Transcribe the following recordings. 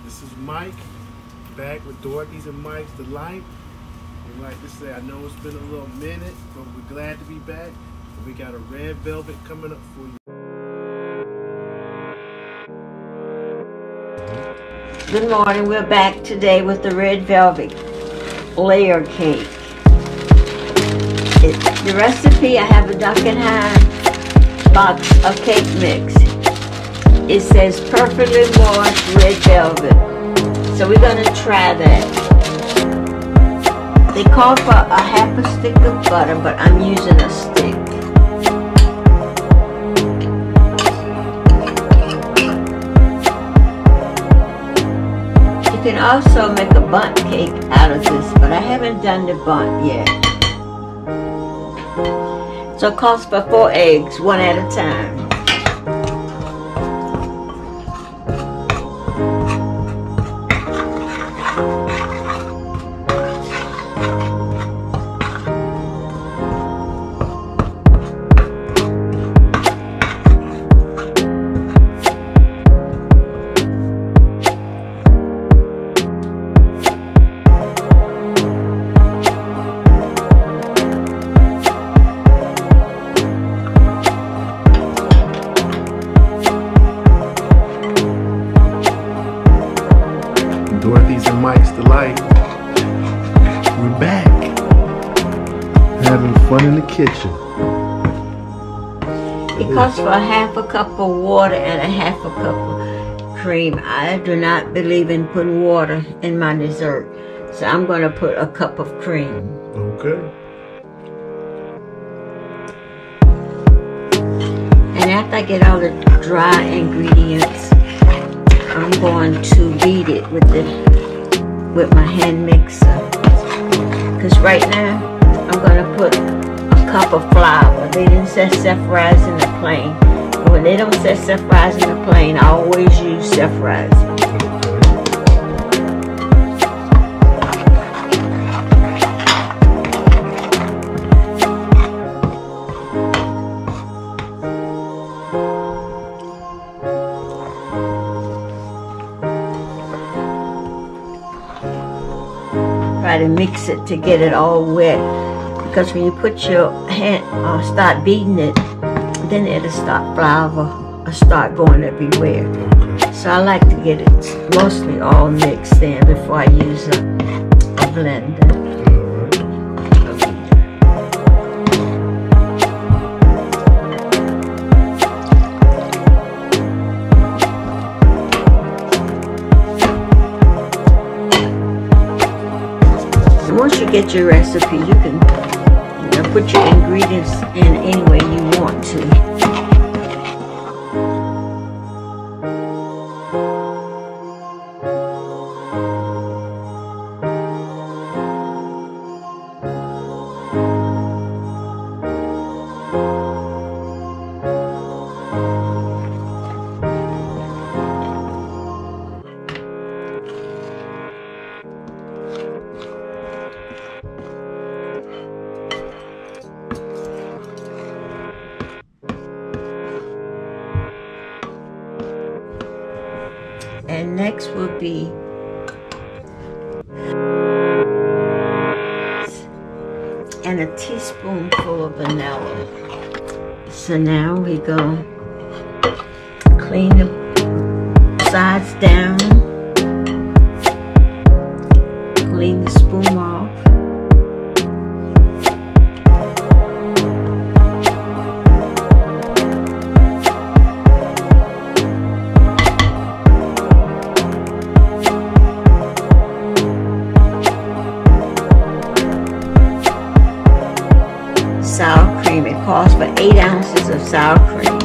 This is Mike, back with Dorothy's and Mike's Delight. And like to say, I know it's been a little minute, but we're glad to be back. And we got a red velvet coming up for you. Good morning, we're back today with the red velvet layer cake. The recipe, I have a Duncan Hinds box of cake mix. It says perfectly moist red velvet. So we're going to try that. They call for a half a stick of butter, but I'm using a stick. You can also make a bundt cake out of this, but I haven't done the bundt yet. So it calls for 4 eggs, one at a time. Dorothy's and Mike's Delight. We're back. Having fun in the kitchen. It calls for a half a cup of water and a half a cup of cream. I do not believe in putting water in my dessert, so I'm going to put a cup of cream. Okay. And after I get all the dry ingredients, I'm going to beat it with my hand mixer. Because right now, I'm going to put a cup of flour. They didn't say self-rise in the plain. But when they don't say self-rise in the plain, I always use self-rise. Try to mix it to get it all wet, because when you put your hand start beating it, then it'll start flour or start going everywhere. So I like to get it mostly all mixed in before I use a blender. Once you get your recipe, you can put your ingredients in any way you want to. And next will be and a teaspoonful of vanilla. So now we go clean the sides down, clean the spoon off. Sour cream. It calls for 8 ounces of sour cream.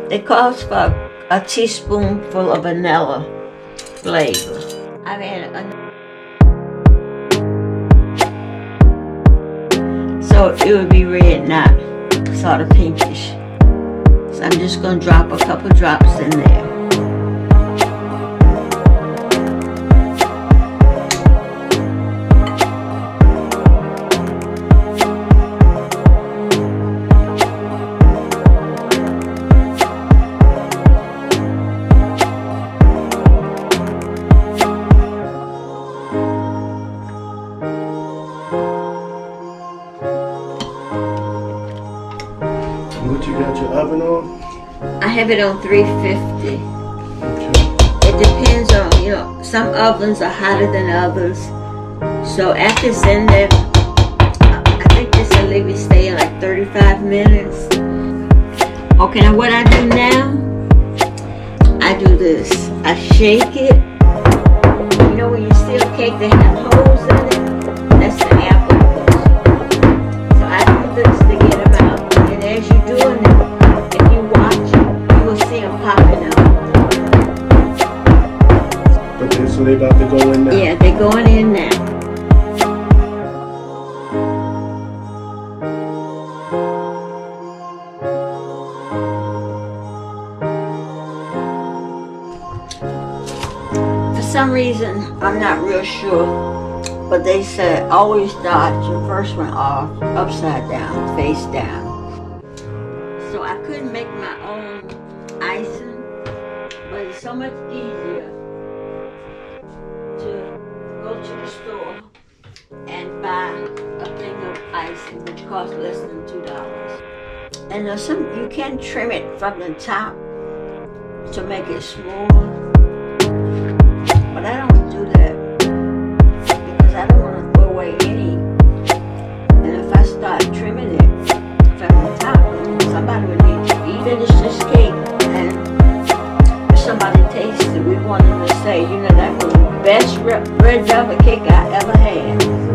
It calls for a teaspoonful of vanilla flavor. I've added so it would be red, not sort of pinkish. So I'm just going to drop a couple drops in there. What you got your oven on? I have it on 350. Okay. It depends on, you know, some ovens are hotter than others. So after it's in there, I think this will leave it stay like 35 minutes. Okay, now what I do now, I do this. I shake it. You know when you seal cake, they have holes in it? That's the apple holes. So I do this to get them out. And as you're doing it, if you watch, you will see them popping out. Okay, so they about to go in now? Yeah, they're going in now. For some reason, I'm not real sure, but they said always start your first one off upside down, face down. So I couldn't make my own icing, but it's so much easier to go to the store and buy a thing of icing, which costs less than $2. And there's some, you can trim it from the top to make it smaller. But I don't do that because I don't want to throw away any. And if I start trimming it from the top, somebody would need to finish this cake. And if somebody tastes it, we want them to say, you know, that was the best red velvet cake I ever had.